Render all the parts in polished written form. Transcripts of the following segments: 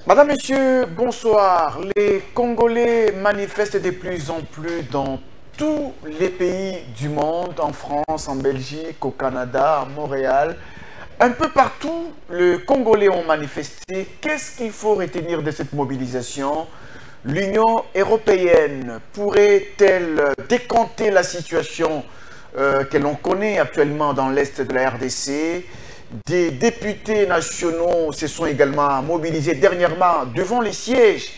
Madame, Monsieur, bonsoir. Les Congolais manifestent de plus en plus dans tous les pays du monde, en France, en Belgique, au Canada, à Montréal. Un peu partout, les Congolais ont manifesté. Qu'est-ce qu'il faut retenir de cette mobilisation? L'Union européenne pourrait-elle décanter la situation que l'on connaît actuellement dans l'Est de la RDC? Des députés nationaux se sont également mobilisés dernièrement devant les sièges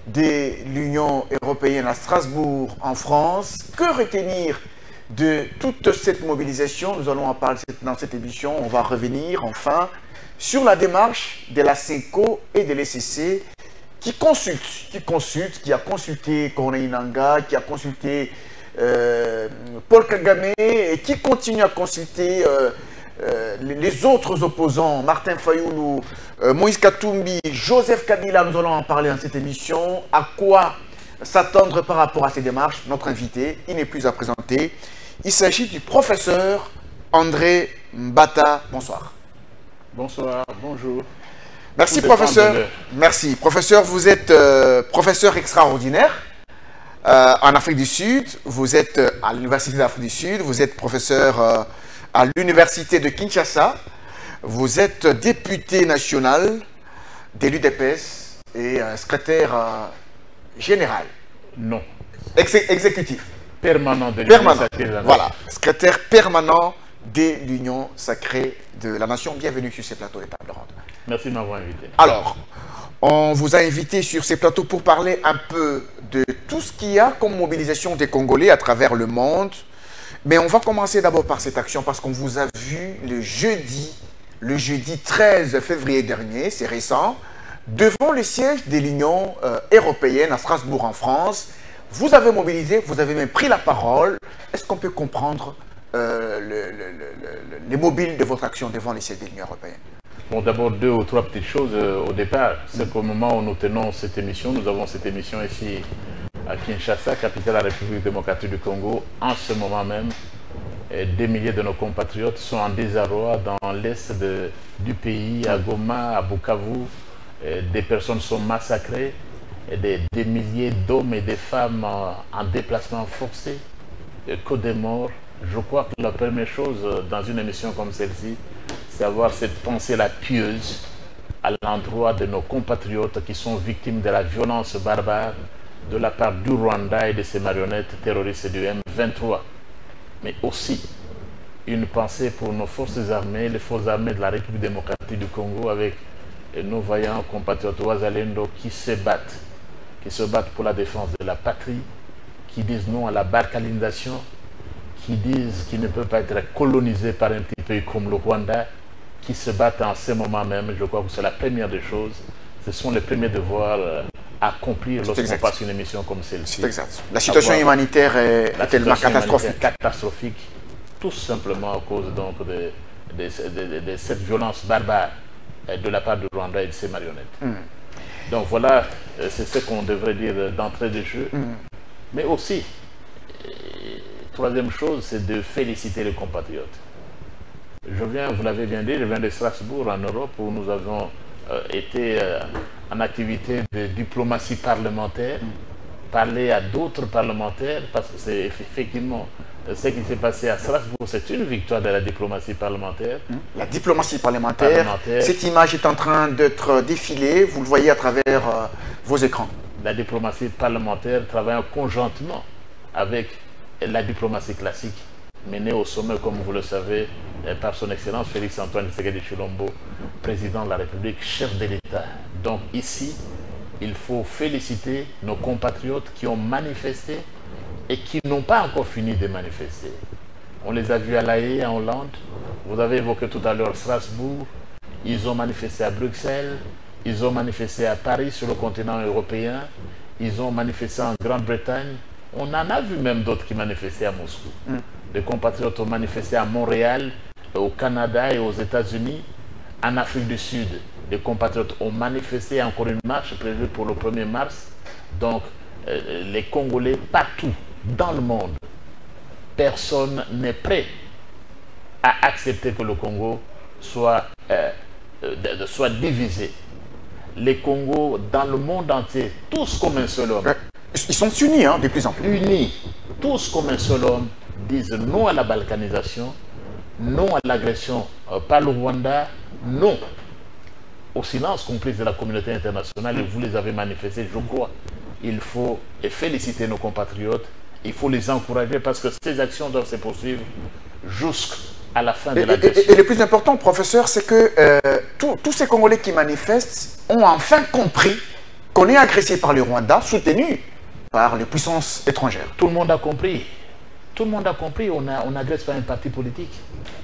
de l'Union européenne à Strasbourg, en France. Que retenir de toute cette mobilisation? Nous allons en parler dans cette émission. On va revenir enfin sur la démarche de la CENCO et de l'ECC qui a consulté Corneille Nangaa, qui a consulté Paul Kagame et qui continue à consulter les autres opposants, Martin Fayoulou, Moïse Katumbi, Joseph Kabila. Nous allons en parler dans cette émission. À quoi s'attendre par rapport à ces démarches? Notre invité, il n'est plus à présenter. Il s'agit du professeur André Mbata. Bonsoir. Bonsoir, bonjour. Merci professeur. Merci. Professeur, vous êtes professeur extraordinaire en Afrique du Sud. Vous êtes à l'Université d'Afrique du Sud. Vous êtes professeur à l'Université de Kinshasa. Vous êtes député national de l'UDPS et secrétaire général. Non. Exécutif. Permanent de l'Union sacrée de la Nation. Voilà. Secrétaire permanent de l'Union sacrée de la Nation. Bienvenue sur ces plateaux de table ronde. Merci de m'avoir invité. Alors, on vous a invité sur ces plateaux pour parler un peu de tout ce qu'il y a comme mobilisation des Congolais à travers le monde. Mais on va commencer d'abord par cette action parce qu'on vous a vu le jeudi 13 février dernier, c'est récent, devant le siège de l'Union européenne à Strasbourg en France. Vous avez mobilisé, vous avez même pris la parole. Est-ce qu'on peut comprendre les mobiles de votre action devant les sièges de l'Union européenne? Bon, d'abord, deux ou trois petites choses au départ. C'est qu'au moment où nous tenons cette émission, nous avons cette émission ici à Kinshasa, capitale de la République démocratique du Congo. En ce moment même, des milliers de nos compatriotes sont en désarroi dans l'est du pays, à Goma, à Bukavu. Des personnes sont massacrées, et des milliers d'hommes et de femmes en déplacement forcé, que des morts. Je crois que la première chose dans une émission comme celle-ci, c'est avoir cette pensée-là pieuse à l'endroit de nos compatriotes qui sont victimes de la violence barbare de la part du Rwanda et de ses marionnettes terroristes du M23. Mais aussi une pensée pour nos forces armées, les forces armées de la République démocratique du Congo, avec nos vaillants compatriotes Ouazalendo qui se battent pour la défense de la patrie, qui disent non à la balkanisation, qui disent qu'ils ne peuvent pas être colonisés par un petit pays comme le Rwanda, qui se battent en ce moment même. Je crois que c'est la première des choses. Ce sont les premiers devoirs à accomplir lorsqu'on passe une émission comme celle-ci. C'est exact. La situation humanitaire est tellement catastrophique. Catastrophique, tout simplement à cause donc de cette violence barbare de la part du Rwanda et de ses marionnettes. Donc voilà, c'est ce qu'on devrait dire d'entrée de jeu. Mais aussi, troisième chose, c'est de féliciter les compatriotes. Vous l'avez bien dit, je viens de Strasbourg en Europe où nous avons été en activité de diplomatie parlementaire, parler à d'autres parlementaires, parce que c'est effectivement ce qui s'est passé à Strasbourg, c'est une victoire de la diplomatie parlementaire. La diplomatie parlementaire, cette image est en train d'être défilée, vous le voyez à travers vos écrans. La diplomatie parlementaire travaillant conjointement avec la diplomatie classique, menée au sommet, comme vous le savez, par son Excellence Félix Antoine Tshisekedi Tshilombo, président de la République, chef de l'État. Donc ici, il faut féliciter nos compatriotes qui ont manifesté et qui n'ont pas encore fini de manifester. On les a vus à La Haye, en Hollande. Vous avez évoqué tout à l'heure Strasbourg. Ils ont manifesté à Bruxelles. Ils ont manifesté à Paris, sur le continent européen. Ils ont manifesté en Grande-Bretagne. On en a vu même d'autres qui manifestaient à Moscou. Les compatriotes ont manifesté à Montréal, au Canada et aux États-Unis. En Afrique du Sud, les compatriotes ont manifesté, encore une marche prévue pour le 1er mars. Donc, les Congolais, partout dans le monde, personne n'est prêt à accepter que le Congo soit divisé. les Congos dans le monde entier, tous comme un seul homme. Ils sont unis, hein, de plus en plus. Unis, tous comme un seul homme, disent non à la balkanisation, non à l'agression par le Rwanda, non au silence complice de la communauté internationale. Et vous les avez manifestés, je crois. Il faut féliciter nos compatriotes, il faut les encourager parce que ces actions doivent se poursuivre jusqu'à la fin de l'agression. Et le plus important, professeur, c'est que tous ces Congolais qui manifestent ont enfin compris qu'on est agressé par le Rwanda, soutenu par les puissances étrangères. Tout le monde a compris. Tout le monde a compris. On n'agresse pas un parti politique.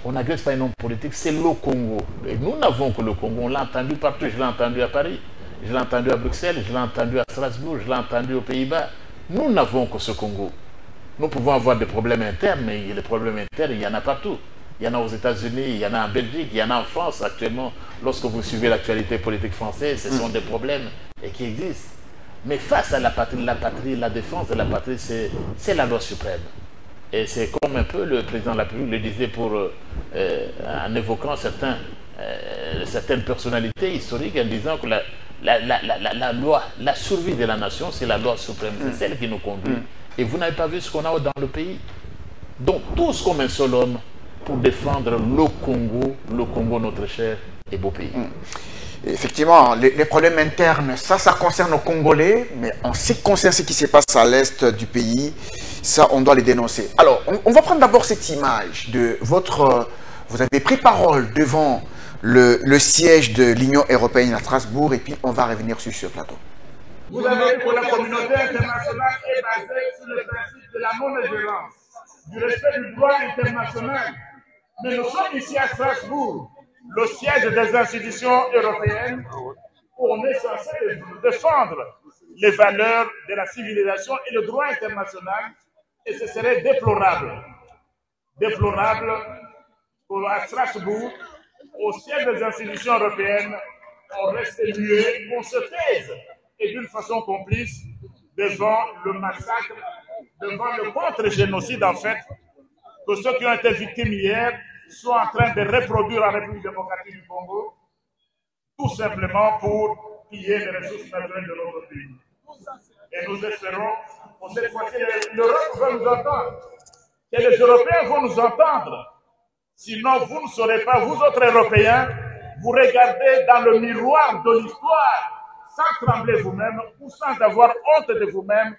On n'agresse pas un homme politique. C'est le Congo. Et nous n'avons que le Congo. On l'a entendu partout. Je l'ai entendu à Paris. Je l'ai entendu à Bruxelles. Je l'ai entendu à Strasbourg. Je l'ai entendu aux Pays-Bas. Nous n'avons que ce Congo. Nous pouvons avoir des problèmes internes, mais les problèmes internes, il y en a partout. Il y en a aux États-Unis, il y en a en Belgique, il y en a en France actuellement. Lorsque vous suivez l'actualité politique française, ce sont des problèmes qui existent. Mais face à la patrie, la défense de la patrie, c'est la loi suprême. Et c'est comme un peu le président de la République le disait en évoquant certaines personnalités historiques, en disant que la loi, la survie de la nation, c'est la loi suprême. C'est celle qui nous conduit. Et vous n'avez pas vu ce qu'on a dans le pays. Donc tous comme un seul homme pour défendre le Congo, notre cher et beau pays. Effectivement, les problèmes internes, ça concerne aux Congolais, mais en ce qui concerne ce qui se passe à l'est du pays, ça, on doit les dénoncer. Alors, on va prendre d'abord cette image de votre... Vous avez pris parole devant le siège de l'Union européenne à Strasbourg, et puis on va revenir sur ce plateau. Vous avez dit que la communauté internationale est basée sur le principe de la non-ingérence, du respect du droit international. Mais nous sommes ici à Strasbourg, le siège des institutions européennes, où on est censé défendre les valeurs de la civilisation et le droit international, et ce serait déplorable qu'à Strasbourg, au siège des institutions européennes, on reste muet, on se taise, et d'une façon complice, devant le massacre, devant le contre-génocide en fait, que ceux qui ont été victimes hier sont en train de reproduire en République démocratique du Congo, tout simplement pour piller les ressources naturelles de notre pays. Et nous espérons que cette fois-ci, l'Europe va nous entendre, que les Européens vont nous entendre. Sinon, vous ne saurez pas, vous autres Européens, vous regardez dans le miroir de l'histoire, sans trembler vous-même ou sans avoir honte de vous-même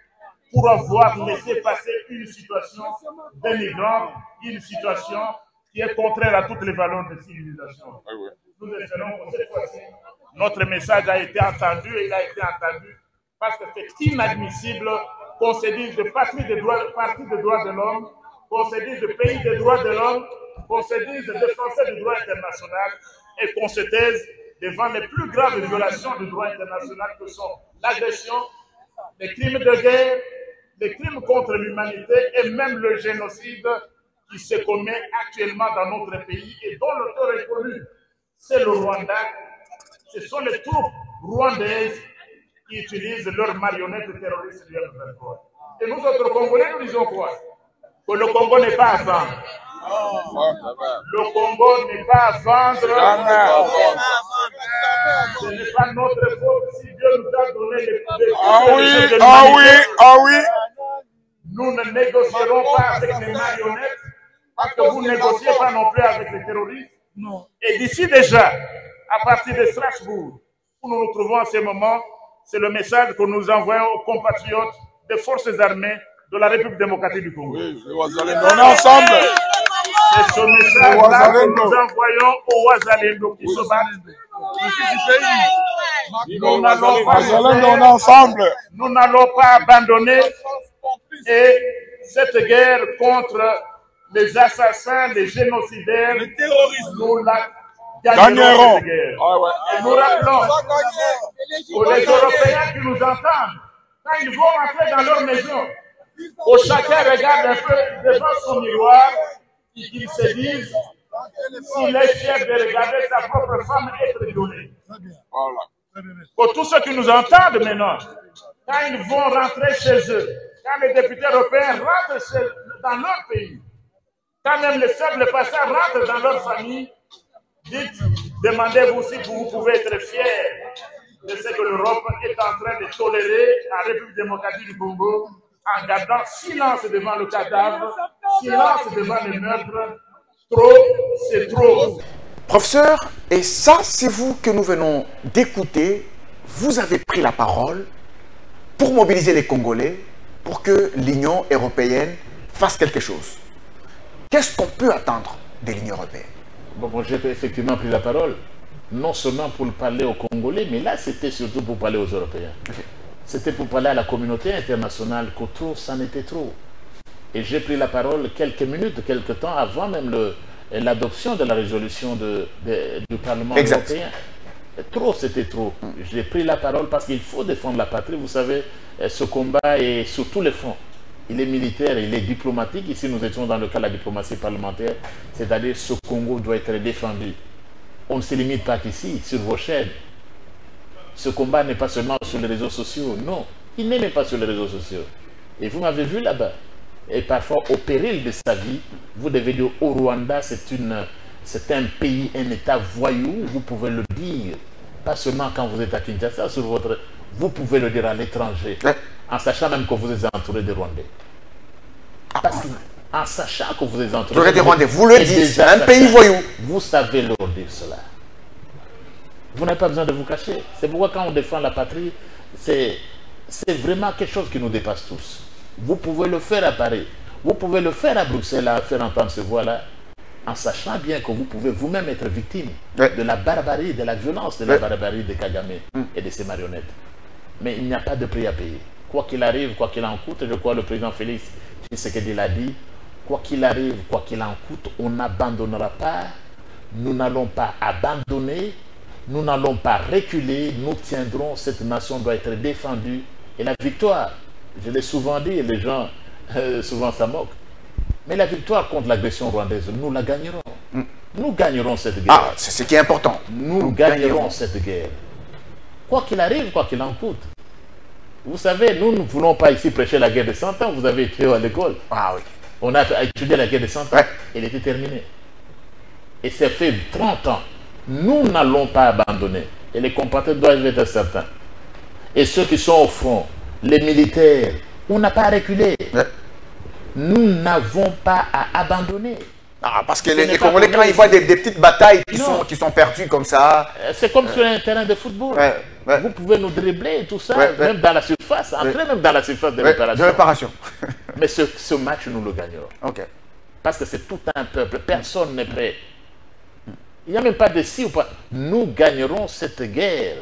pour avoir laissé passer une situation dénigrante, une situation qui est contraire à toutes les valeurs de civilisation. Nous espérons que cette fois-ci, notre message a été entendu et il a été entendu parce que c'est inadmissible qu'on se dise de parti des droits de l'homme, qu'on se dise de pays des droits de l'homme, qu'on se dise de défenseurs du droit international et qu'on se taise devant les plus graves violations du droit international que sont l'agression, les crimes de guerre, les crimes contre l'humanité et même le génocide qui se commet actuellement dans notre pays et dont l'auteur est connu. C'est le Rwanda. Ce sont les troupes rwandaises qui utilisent leurs marionnettes terroristes du M23. Et nous autres Congolais, nous disons quoi? Que le Congo n'est pas à vendre. Le Congo n'est pas à vendre. Ce n'est pas notre faute si Dieu nous a donné les Ah oui. Nous ne négocierons pas avec les marionnettes parce que vous ne négociez pas non plus avec les terroristes. Non. Et d'ici déjà, à partir de Strasbourg, où nous nous trouvons en ce moment, c'est le message que nous envoyons aux compatriotes des forces armées de la République démocratique du Congo. Oui, on est ensemble. C'est ce message-là que nous envoyons aux Ouazalendo qui se battent. Nous n'allons pas abandonner et cette guerre contre les assassins, les génocidaires, les terroristes, nous la gagnerons. Cette guerre. Et nous rappelons aux Européens qui nous entendent, quand ils vont rentrer dans leur maison, où chacun regarde un peu devant son miroir, et qu'ils se disent s'il est fier de regarder sa propre femme être violée. Pour tous ceux qui nous entendent maintenant, quand ils vont rentrer chez eux, quand les députés européens rentrent dans leur pays, quand même les faibles passants rentrent dans leur famille, dites, demandez-vous si vous pouvez être fiers de ce que l'Europe est en train de tolérer en République démocratique du Congo en gardant silence devant le cadavre, silence devant les meurtres. Trop, c'est trop. Professeur, et ça, c'est vous que nous venons d'écouter. Vous avez pris la parole pour mobiliser les Congolais pour que l'Union européenne fasse quelque chose. Qu'est-ce qu'on peut attendre de l'Union européenne? Bon, j'ai effectivement pris la parole, non seulement pour parler aux Congolais, mais là, c'était surtout pour parler aux Européens. Okay. C'était pour parler à la communauté internationale que trop, ça n'était trop. Et j'ai pris la parole quelques minutes, quelques temps avant même l'adoption de la résolution du Parlement européen. Trop, c'était trop. J'ai pris la parole parce qu'il faut défendre la patrie. Vous savez, ce combat est sur tous les fronts. Il est militaire, il est diplomatique. Ici, nous étions dans le cas de la diplomatie parlementaire. C'est-à-dire, ce Congo doit être défendu. On ne se limite pas qu'ici, sur vos chaînes. Ce combat n'est pas seulement sur les réseaux sociaux. Non, il n'est même pas sur les réseaux sociaux. Et vous m'avez vu là-bas. Et parfois, au péril de sa vie, vous devez dire au Rwanda, c'est un pays, un État voyou, vous pouvez le dire. Pas seulement quand vous êtes à Kinshasa, vous pouvez le dire à l'étranger, en sachant même que vous êtes entouré de Rwandais. Parce qu'en sachant que vous êtes entouré de Rwandais, vous le dites, c'est un pays voyou. Vous savez leur dire cela. Vous n'avez pas besoin de vous cacher. C'est pourquoi quand on défend la patrie, c'est vraiment quelque chose qui nous dépasse tous. Vous pouvez le faire à Paris, vous pouvez le faire à Bruxelles, à faire entendre ce voix-là, en sachant bien que vous pouvez vous-même être victime de la barbarie, de la violence, de la barbarie de Kagame et de ses marionnettes. Mais il n'y a pas de prix à payer. Quoi qu'il arrive, quoi qu'il en coûte, je crois que le président Félix Tshisekedi l'a dit, quoi qu'il arrive, quoi qu'il en coûte, on n'abandonnera pas, nous n'allons pas abandonner, nous n'allons pas reculer, nous tiendrons, cette nation doit être défendue. Et la victoire, je l'ai souvent dit, les gens souvent s'en moquent, mais la victoire contre l'agression rwandaise, nous la gagnerons. Nous gagnerons cette guerre. Ah, c'est ce qui est important. Nous gagnerons cette guerre. Quoi qu'il arrive, quoi qu'il en coûte. Vous savez, nous ne voulons pas ici prêcher la guerre de 100 ans. Vous avez été à l'école. Ah oui. On a étudié la guerre de 100 ans. Elle était terminée. Et ça fait 30 ans. Nous n'allons pas abandonner. Et les compatriotes doivent être certains. Et ceux qui sont au front, les militaires, on n'a pas à reculer. Nous n'avons pas à abandonner. Ah, parce que les Congolais, quand ils voient des petites batailles qui sont perdues comme ça... C'est comme sur un terrain de football. Vous pouvez nous dribbler et tout ça, même dans la surface, entrer même dans la surface de réparation. Mais ce match, nous le gagnerons. Parce que c'est tout un peuple, personne n'est prêt. Il n'y a même pas de si ou pas. Nous gagnerons cette guerre.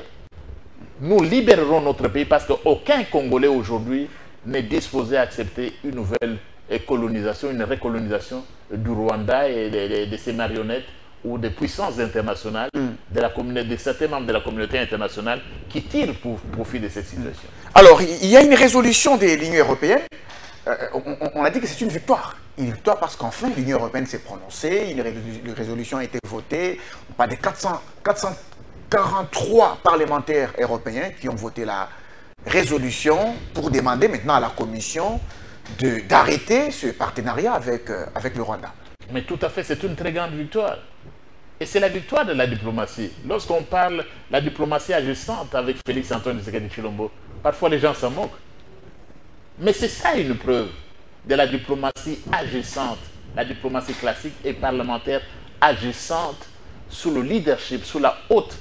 Nous libérerons notre pays parce qu'aucun Congolais aujourd'hui n'est disposé à accepter une nouvelle colonisation, une recolonisation du Rwanda et de ses marionnettes ou des puissances internationales, de certains membres de la communauté internationale qui tirent pour profit de cette situation. Alors, il y a une résolution de l'Union européenne. On a dit que c'est une victoire. Une victoire parce qu'enfin, l'Union européenne s'est prononcée, une résolution a été votée. On parle de 443 parlementaires européens qui ont voté la résolution pour demander maintenant à la Commission d'arrêter ce partenariat avec le Rwanda. Mais tout à fait, c'est une très grande victoire. Et c'est la victoire de la diplomatie. Lorsqu'on parle de la diplomatie agissante avec Félix Antoine Tshisekedi Tshilombo, parfois les gens s'en moquent. Mais c'est ça une preuve de la diplomatie agissante, la diplomatie classique et parlementaire agissante sous le leadership, sous la haute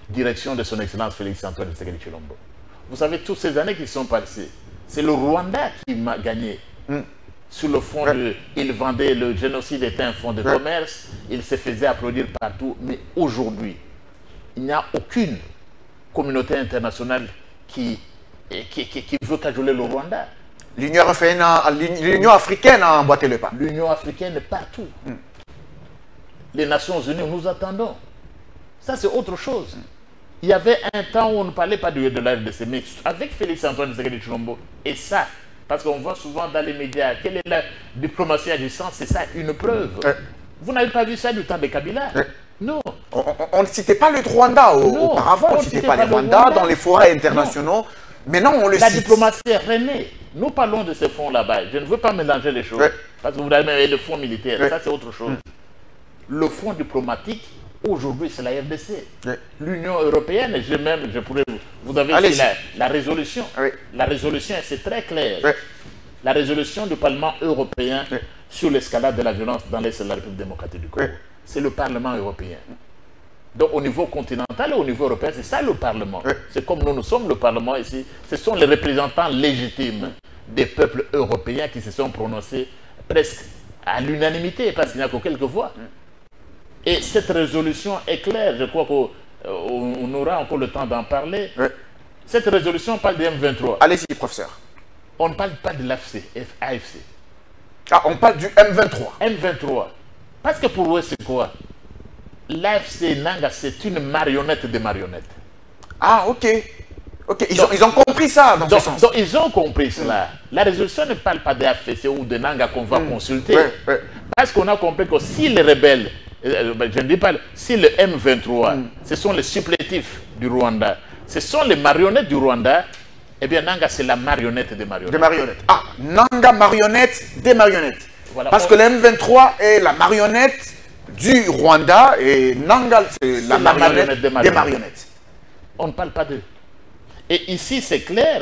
direction de son Excellence Félix Antoine Tshisekedi Tshilombo. Vous savez, toutes ces années qui sont passées, c'est le Rwanda qui m'a gagné. Sur le fond il vendait, le génocide était un fonds de commerce, il se faisait applaudir partout. Mais aujourd'hui, il n'y a aucune communauté internationale qui veut cajoler le Rwanda. L'Union africaine a emboîté le pas. L'Union africaine est partout. Les Nations Unies, nous attendons. Ça, c'est autre chose. Il y avait un temps où on ne parlait pas de la RDC, mais avec Félix Antoine Tshisekedi Tshilombo, et ça, parce qu'on voit souvent dans les médias, quelle est la diplomatie agissante, c'est ça une preuve. Vous n'avez pas vu ça du temps de Kabila? Non. On ne citait pas le Rwanda auparavant, on ne citait pas le Rwanda dans les forums internationaux. Maintenant, on le cite. La diplomatie est renée. Nous parlons de ces fonds là-bas. Je ne veux pas mélanger les choses. Parce que vous avez même le fonds militaire. Ça, c'est autre chose. Le fonds diplomatique Aujourd'hui, c'est la RDC. Oui. L'Union européenne, je pourrais... Vous avez ici la résolution. Oui. La résolution, c'est très clair. Oui. La résolution du Parlement européen Oui. sur l'escalade de la violence dans l'Est de la République démocratique du Congo. Oui. C'est le Parlement européen. Donc au niveau continental et au niveau européen, c'est ça le Parlement. Oui. C'est comme nous sommes le Parlement ici. Ce sont les représentants légitimes des peuples européens qui se sont prononcés presque à l'unanimité, parce qu'il n'y a que quelques voix. Et cette résolution est claire. Je crois qu'on aura encore le temps d'en parler. Oui. Cette résolution parle de M23. Allez-y, professeur. On ne parle pas de l'AFC, AFC. Ah, on parle du M23. M23. Parce que pour eux, c'est quoi? L'AFC Nanga, c'est une marionnette des marionnettes. Ah, ok. Ok, ils ont compris ça dans ce sens. Donc, ils ont compris cela. La résolution ne parle pas d'AFC ou de Nanga qu'on va consulter. Parce qu'on a compris que si les rebelles, je ne dis pas, si le M23, ce sont les supplétifs du Rwanda, ce sont les marionnettes du Rwanda, eh bien Nanga, c'est la marionnette des marionnettes. Des marionnettes. Ah, Nanga, marionnette des marionnettes. Voilà. Parce que le M23 est la marionnette du Rwanda et Nanga, c'est la marionnette des marionnettes. On ne parle pas d'eux. Et ici, c'est clair.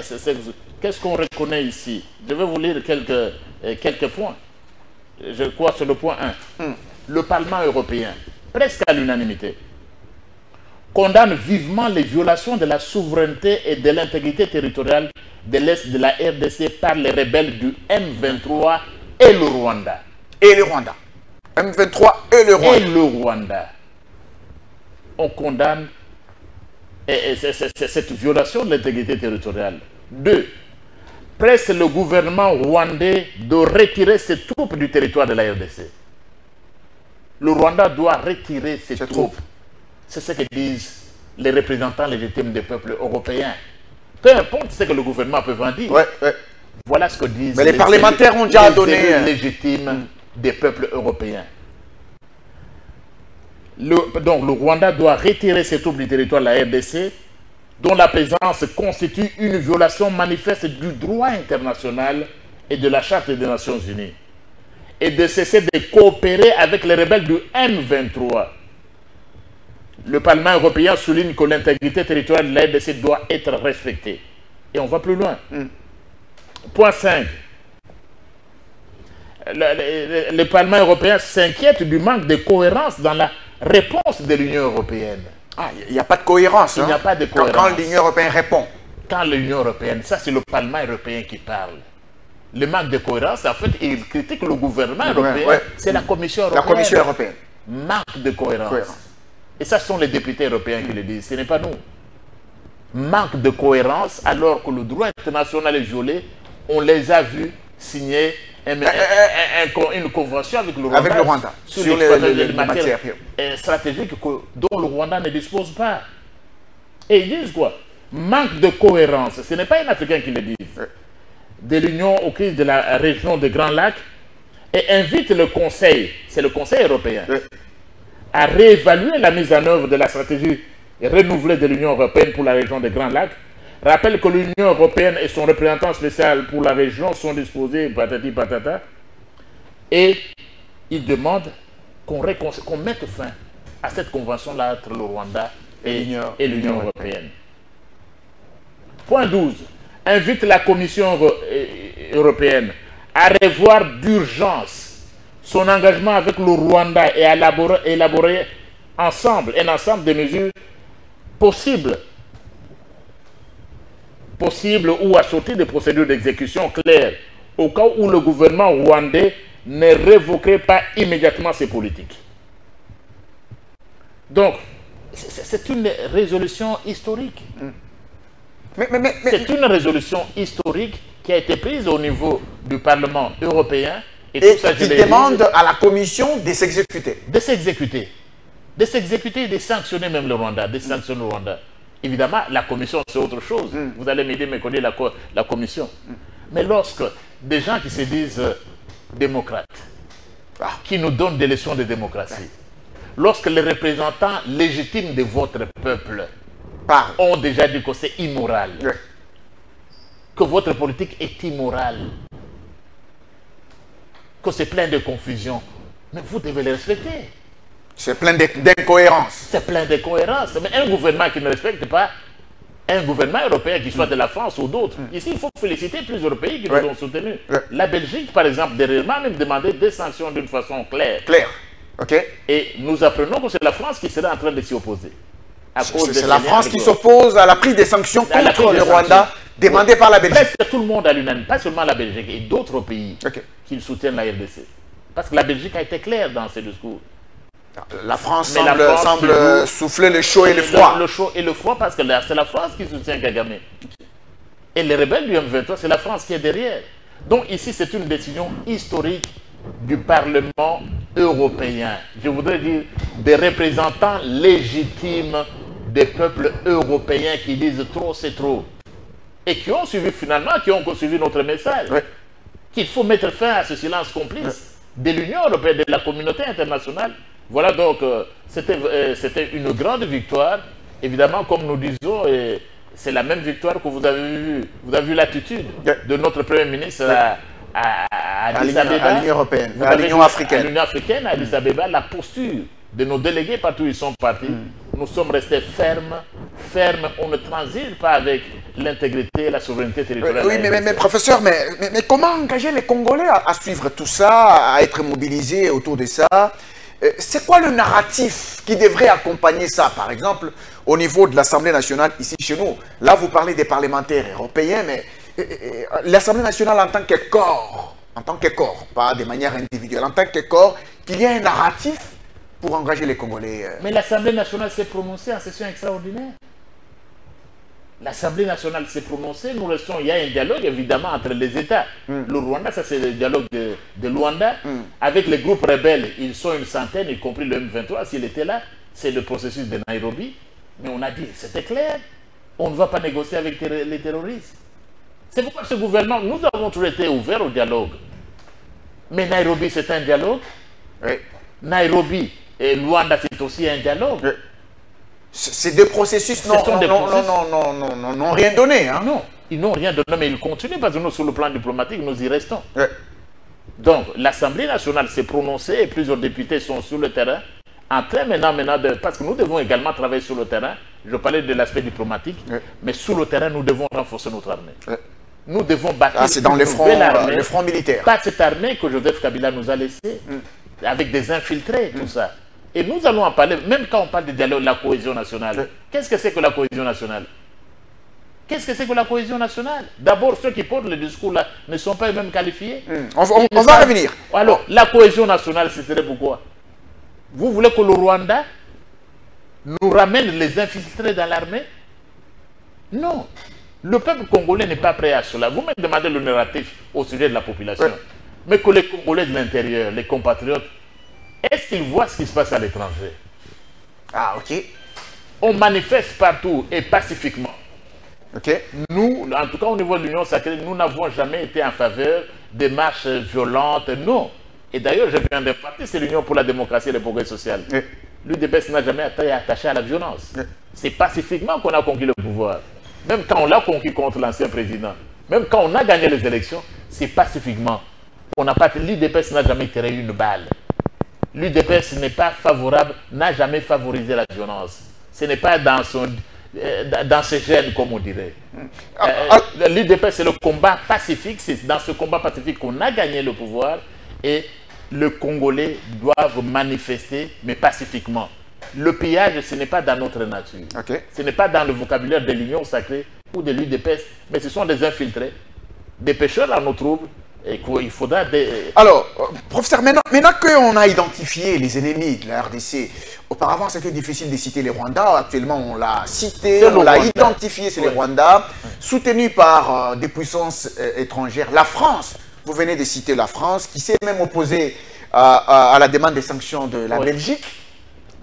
Qu'est-ce qu'on reconnaît ici? Je vais vous lire quelques points. Je crois sur le point 1. Le Parlement européen, presque à l'unanimité, condamne vivement les violations de la souveraineté et de l'intégrité territoriale de l'Est de la RDC par les rebelles du M23 et le Rwanda. Et le Rwanda. M23 et le Rwanda. Et le Rwanda. On condamne cette violation de l'intégrité territoriale. 2. Presse le gouvernement rwandais de retirer ses troupes du territoire de la RDC. Le Rwanda doit retirer ses troupes. C'est ce que disent les représentants légitimes des peuples européens. Peu importe ce que le gouvernement peut en dire. Voilà ce que disent les parlementaires ont déjà donné élus légitimes des peuples européens. Donc le Rwanda doit retirer ses troupes du territoire de la RDC, dont la présence constitue une violation manifeste du droit international et de la Charte des Nations Unies, et de cesser de coopérer avec les rebelles du M23. Le Parlement européen souligne que l'intégrité territoriale de la RDC doit être respectée. Et on va plus loin. Point 5. Le Parlement européen s'inquiète du manque de cohérence dans la réponse de l'Union européenne. Ah, il n'y a pas de cohérence. Il n'y a pas de cohérence. Quand l'Union européenne répond. Quand l'Union européenne, ça c'est le Parlement européen qui parle. Le manque de cohérence, en fait, il critique le gouvernement européen. C'est la Commission européenne. La Commission européenne. Manque de cohérence. Et ça, ce sont les députés européens qui le disent, ce n'est pas nous. Manque de cohérence, alors que le droit international est violé, on les a vus signer une convention avec le Rwanda, sur les matières stratégiques dont le Rwanda ne dispose pas. Et ils disent quoi? Manque de cohérence. Ce n'est pas un Africain qui le dit. De l'Union aux crises de la région des Grands Lacs, et invite le Conseil, c'est le Conseil européen, à réévaluer la mise en œuvre de la stratégie renouvelée de l'Union européenne pour la région des Grands Lacs. Rappelle que l'Union européenne et son représentant spécial pour la région sont disposés, patati patata, et il demande qu'on mette fin à cette convention-là entre le Rwanda et l'Union européenne. Point 12. Invite la Commission européenne à revoir d'urgence son engagement avec le Rwanda et à élaborer ensemble un ensemble de mesures possibles ou assorties de procédures d'exécution claires au cas où le gouvernement rwandais ne révoquerait pas immédiatement ses politiques. Donc, c'est une résolution historique. C'est une résolution historique qui a été prise au niveau du Parlement européen et qui demande à la Commission de s'exécuter. De s'exécuter. De s'exécuter et de sanctionner même le Rwanda. De sanctionner le Rwanda. Évidemment, la Commission, c'est autre chose. Vous allez m'aider à me connaître la Commission. Mais lorsque des gens qui se disent démocrates, qui nous donnent des leçons de démocratie, lorsque les représentants légitimes de votre peuple ont déjà dit que c'est immoral, que votre politique est immorale, que c'est plein de confusion, mais vous devez les respecter. C'est plein d'incohérences. C'est plein d'incohérences. Mais un gouvernement qui ne respecte pas un gouvernement européen, qui soit de la France ou d'autres. Ici, il faut féliciter plusieurs pays qui nous ont soutenus. La Belgique, par exemple, dernièrement, a même demandé des sanctions d'une façon claire. Claire. OK. Et nous apprenons que c'est la France qui serait en train de s'y opposer. C'est la France qui s'oppose à la prise des sanctions contre le Rwanda demandées par la Belgique. Presque tout le monde à l'unanimité, pas seulement la Belgique et d'autres pays qui soutiennent la RDC. Parce que la Belgique a été claire dans ses discours. La France semble souffler le chaud et le froid. Le chaud et le froid parce que c'est la France qui soutient Kagame. Et les rebelles du M23, c'est la France qui est derrière. Donc ici, c'est une décision historique du Parlement européen. Je voudrais dire des représentants légitimes des peuples européens qui disent trop, c'est trop. Et qui ont suivi finalement, qui ont suivi notre message. Qu'il faut mettre fin à ce silence complice de l'Union européenne, de la communauté internationale. Voilà donc, c'était une grande victoire. Évidemment, comme nous disons, c'est la même victoire que vous avez vue. Vous avez vu l'attitude de notre Premier ministre à Addis Abeba. À l'Union européenne, à l'Union africaine. À l'Union africaine, à Addis Abeba, la posture de nos délégués partout où ils sont partis. Nous sommes restés fermes. On ne transige pas avec l'intégrité et la souveraineté territoriale. Oui, mais professeur, mais comment engager les Congolais à suivre tout ça, à être mobilisés autour de ça? C'est quoi le narratif qui devrait accompagner ça, par exemple, au niveau de l'Assemblée nationale, ici chez nous? Là, vous parlez des parlementaires européens, mais l'Assemblée nationale en tant que corps, pas de manière individuelle, en tant que corps, qu'il y ait un narratif pour engager les Congolais. Mais l'Assemblée nationale s'est prononcée en session extraordinaire. L'Assemblée nationale s'est prononcée, il y a un dialogue évidemment entre les États. Le Rwanda, ça c'est le dialogue de Luanda. Avec les groupes rebelles, ils sont une centaine, y compris le M23, s'il était là. C'est le processus de Nairobi. Mais on a dit, c'était clair, on ne va pas négocier avec les terroristes. C'est pourquoi ce gouvernement, nous avons toujours été ouverts au dialogue. Mais Nairobi, c'est un dialogue. Nairobi et Luanda, c'est aussi un dialogue. Ces deux processus n'ont rien donné. Hein? Non, ils n'ont rien donné, mais ils continuent parce que nous, sur le plan diplomatique, nous y restons. Donc, l'Assemblée nationale s'est prononcée et plusieurs députés sont sur le terrain. En train parce que nous devons également travailler sur le terrain. Je parlais de l'aspect diplomatique, mais sur le terrain, nous devons renforcer notre armée. Nous devons bâtir c'est dans le front militaire. Pas cette armée que Joseph Kabila nous a laissée, avec des infiltrés, tout ça. Et nous allons en parler, même quand on parle de dialogue, la cohésion nationale. Qu'est-ce que c'est que la cohésion nationale? Qu'est-ce que c'est que la cohésion nationale? D'abord, ceux qui portent le discours là ne sont pas eux-mêmes qualifiés. On va revenir. Alors, la cohésion nationale, ce serait pourquoi? Vous voulez que le Rwanda nous ramène les infiltrés dans l'armée? Non. Le peuple congolais n'est pas prêt à cela. Vous me demandez le narratif au sujet de la population. Mais que les Congolais de l'intérieur, les compatriotes, est-ce qu'ils voient ce qui se passe à l'étranger? Ah, ok. On manifeste partout et pacifiquement. Ok. Nous, en tout cas au niveau de l'Union sacrée, nous n'avons jamais été en faveur des marches violentes, non. Et d'ailleurs, je viens d'un parti, c'est l'Union pour la démocratie et le progrès social. L'UDPS n'a jamais été attaché à la violence. C'est pacifiquement qu'on a conquis le pouvoir. Même quand on l'a conquis contre l'ancien président, même quand on a gagné les élections, c'est pacifiquement. L'UDPS n'a jamais tiré une balle. L'UDPS n'est pas favorable, n'a jamais favorisé la violence. Ce n'est pas dans ses gènes, comme on dirait. L'UDPS, c'est le combat pacifique. C'est dans ce combat pacifique qu'on a gagné le pouvoir. Et les Congolais doivent manifester, mais pacifiquement. Le pillage, ce n'est pas dans notre nature. Ce n'est pas dans le vocabulaire de l'Union sacrée ou de l'UDPS, mais ce sont des infiltrés, des pêcheurs à nos troubles. Et qu'il faudra Alors, professeur, maintenant qu'on a identifié les ennemis de la RDC, auparavant c'était difficile de citer les Rwandais, actuellement on l'a cité, on l'a identifié, c'est les Rwandais, soutenus par des puissances étrangères. La France, vous venez de citer la France, qui s'est même opposée à la demande des sanctions de la Belgique.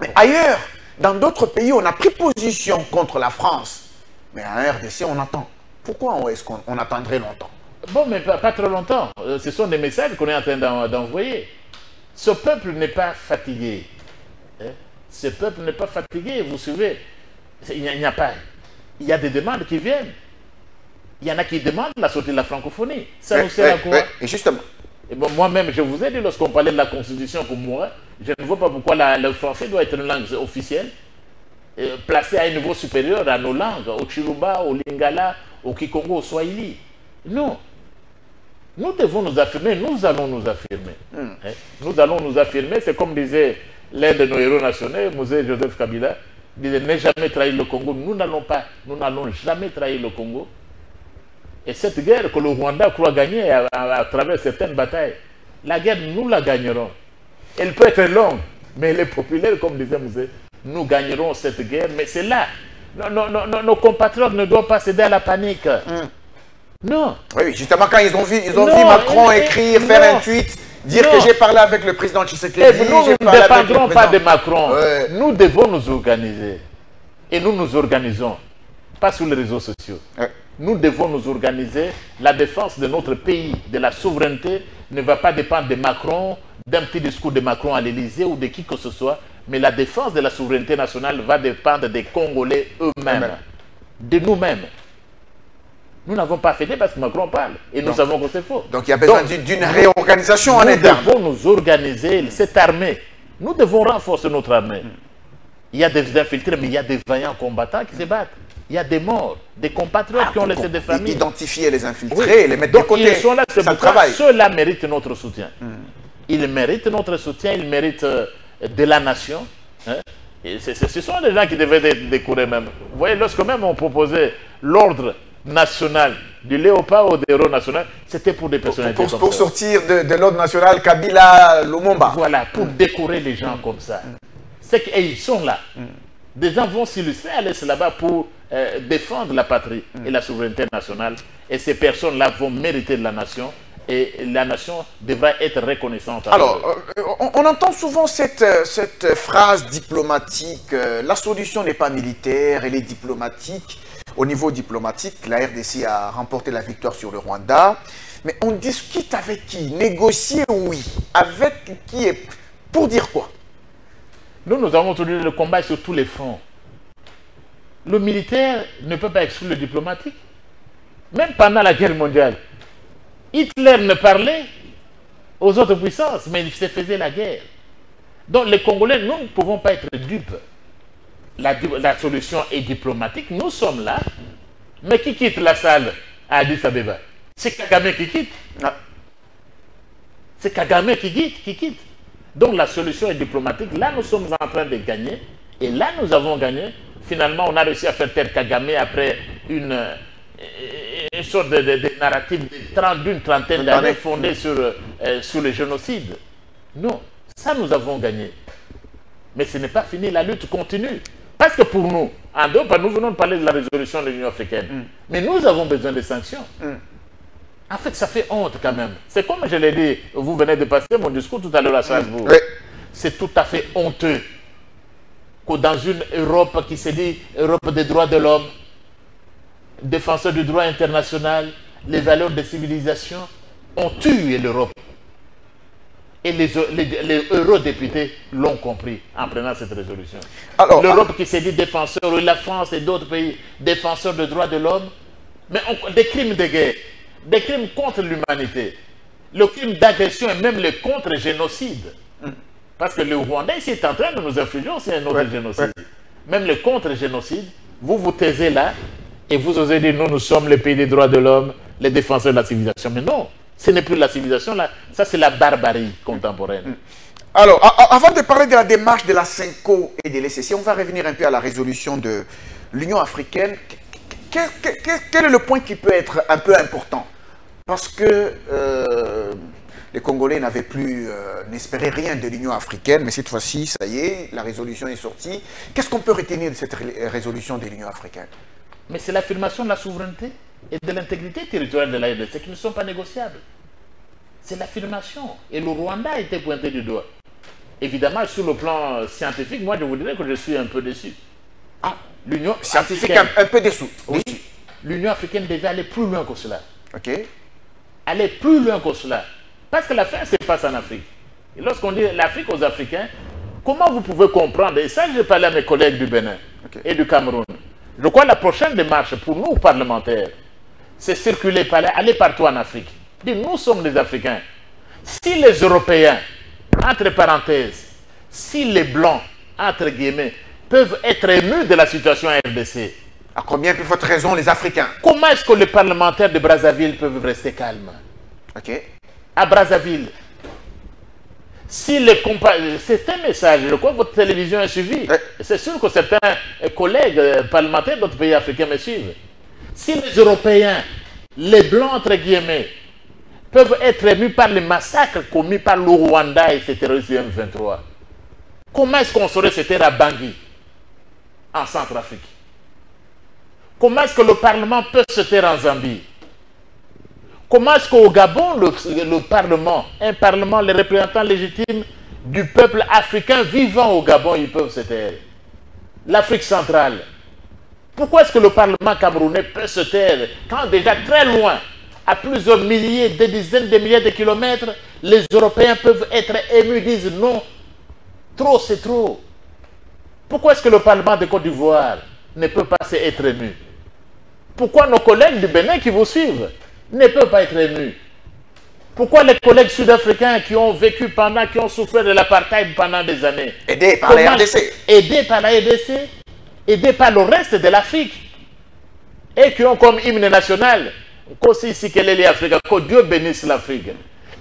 Mais ailleurs, dans d'autres pays, on a pris position contre la France. Mais en RDC, on attend. Pourquoi est-ce qu'on attendrait longtemps? Bon, mais pas trop longtemps. Ce sont des messages qu'on est en train d'envoyer. Ce peuple n'est pas fatigué. Ce peuple n'est pas fatigué, vous suivez. Il y a des demandes qui viennent. Il y en a qui demandent la sortie de la francophonie. Ça nous sert à quoi? Et justement. Et bon, moi-même, je vous ai dit, lorsqu'on parlait de la Constitution, pour moi, je ne vois pas pourquoi le français doit être une langue officielle, placée à un niveau supérieur à nos langues, au Chiluba, au Lingala, au Kikongo, au Swahili. Non. Nous devons nous affirmer, nous allons nous affirmer. Nous allons nous affirmer, c'est comme disait l'un de nos héros nationaux, Mosé Joseph Kabila, il disait, ne jamais trahir le Congo. Nous n'allons jamais trahir le Congo. Et cette guerre que le Rwanda croit gagner à travers certaines batailles, la guerre, nous la gagnerons. Elle peut être longue, mais elle est populaire, comme disait Mosé. Nous gagnerons cette guerre, mais c'est là. Nos compatriotes ne doivent pas céder à la panique. Non. Oui, justement, quand ils ont vu Macron écrire, faire un tweet, dire que j'ai parlé avec le président Tshisekedi, nous ne dépendrons pas de Macron. Nous devons nous organiser. Et nous nous organisons. Pas sur les réseaux sociaux. Nous devons nous organiser. La défense de notre pays, de la souveraineté, ne va pas dépendre de Macron, d'un petit discours de Macron à l'Élysée ou de qui que ce soit. Mais la défense de la souveraineté nationale va dépendre des Congolais eux-mêmes. De nous-mêmes. Nous n'avons pas fait parce que Macron parle. Et nous savons que c'est faux. Donc il y a besoin d'une réorganisation en interne. Nous devons nous organiser, cette armée. Nous devons renforcer notre armée. Il y a des infiltrés, mais il y a des vaillants combattants qui se battent. Il y a des morts, des compatriotes qui ont laissé des familles. Identifier les infiltrés, les mettre de côté. Ils sont là, c'est pourquoi ceux-là méritent notre soutien. Ils méritent notre soutien, ils méritent de la nation. Et ce sont des gens qui devaient décourir même. Vous voyez, lorsque même on proposait l'ordre national du léopard ou des héros national, c'était pour des personnalités pour sortir de l'ordre national Kabila, Lumumba. Voilà, pour décorer les gens comme ça. C'est qu'ils sont là. Des gens vont s'illustrer à l'aise là-bas pour défendre la patrie et la souveraineté nationale. Et ces personnes-là vont mériter de la nation. Et la nation devra être reconnaissante. Alors, on entend souvent cette phrase diplomatique, la solution n'est pas militaire, elle est diplomatique. Au niveau diplomatique, la RDC a remporté la victoire sur le Rwanda. Mais on discute avec qui? Négocier, oui. Avec qui et pour dire quoi? Nous avons tenu le combat sur tous les fronts. Le militaire ne peut pas exclure le diplomatique. Même pendant la guerre mondiale, Hitler ne parlait aux autres puissances, mais il se faisait la guerre. Donc les Congolais, nous ne pouvons pas être dupes. La solution est diplomatique, nous sommes là. Mais qui quitte la salle à Addis Abeba? C'est Kagame qui quitte. C'est Kagame qui quitte. Donc la solution est diplomatique. Là, nous sommes en train de gagner. Et là, nous avons gagné. Finalement, on a réussi à faire taire Kagame après une sorte de narrative d'une trentaine d'années fondée sur le génocide. Non, ça nous avons gagné. Mais ce n'est pas fini, la lutte continue. Parce que pour nous, en dehors, nous venons de parler de la résolution de l'Union africaine. Mais nous avons besoin de sanctions. En fait, ça fait honte quand même. C'est comme je l'ai dit, vous venez de passer mon discours tout à l'heure à Strasbourg. C'est tout à fait honteux que dans une Europe qui se dit Europe des droits de l'homme, défenseur du droit international, les valeurs de civilisation, ont tué l'Europe. Et les eurodéputés l'ont compris en prenant cette résolution. L'Europe qui s'est dit défenseur, la France et d'autres pays, défenseurs des droits de l'homme, mais des crimes de guerre, des crimes contre l'humanité, le crime d'agression et même le contre-génocide. Parce que le Rwanda ici est en train de nous infliger aussi un autre génocide. Même le contre-génocide, vous vous taisez là et vous osez dire nous sommes le pays des droits de l'homme, les défenseurs de la civilisation. Mais non, ce n'est plus la civilisation là, ça c'est la barbarie contemporaine. Alors, avant de parler de la démarche de la CENCO et de l'ECC, on va revenir un peu à la résolution de l'Union africaine. Quel est le point qui peut être un peu important? Parce que les Congolais n'avaient plus, n'espéraient rien de l'Union africaine, mais cette fois-ci, ça y est, la résolution est sortie. Qu'est-ce qu'on peut retenir de cette résolution de l'Union africaine? Mais c'est l'affirmation de la souveraineté et de l'intégrité territoriale de la RDC qui ne sont pas négociables. C'est l'affirmation. Et le Rwanda a été pointé du doigt. Évidemment, sur le plan scientifique, moi je vous dirais que je suis un peu déçu. L'Union scientifique un peu déçu. Oui. L'Union africaine devait aller plus loin que cela. Ok. Aller plus loin que cela. Parce que la fin se passe en Afrique. Et lorsqu'on dit l'Afrique aux Africains, comment vous pouvez comprendre? Et ça, j'ai parlé à mes collègues du Bénin et du Cameroun. Je crois que la prochaine démarche pour nous, parlementaires, c'est circuler, aller partout en Afrique. Dire, nous sommes des Africains. Si les Européens, entre parenthèses, si les Blancs, entre guillemets, peuvent être émus de la situation à RDC, à combien plus forte raison les Africains? comment est-ce que les parlementaires de Brazzaville peuvent rester calmes? Ok. À Brazzaville, si les c'est un message, je crois que votre télévision est suivie. C'est sûr que certains collègues parlementaires d'autres pays africains me suivent. Si les Européens, les Blancs entre guillemets, peuvent être émus par les massacres commis par le Rwanda et ses terroristes du M23, comment est-ce qu'on saurait se taire à Bangui, en Centrafrique? Comment est-ce que le Parlement peut se taire en Zambie? Comment est-ce qu'au Gabon, le Parlement, un Parlement, les représentants légitimes du peuple africain vivant au Gabon, ils peuvent se taire? L'Afrique centrale. Pourquoi est-ce que le Parlement camerounais peut se taire quand déjà très loin, à plusieurs milliers, des dizaines de milliers de kilomètres, les Européens peuvent être émus, disent non, trop c'est trop. Pourquoi est-ce que le Parlement de Côte d'Ivoire ne peut pas être ému? Pourquoi nos collègues du Bénin qui vous suivent ne peuvent pas être émus? Pourquoi les collègues sud-africains qui ont vécu qui ont souffert de l'apartheid pendant des années, aidés par la RDC, aidés par le reste de l'Afrique, et qui ont comme hymne national que Dieu bénisse l'Afrique.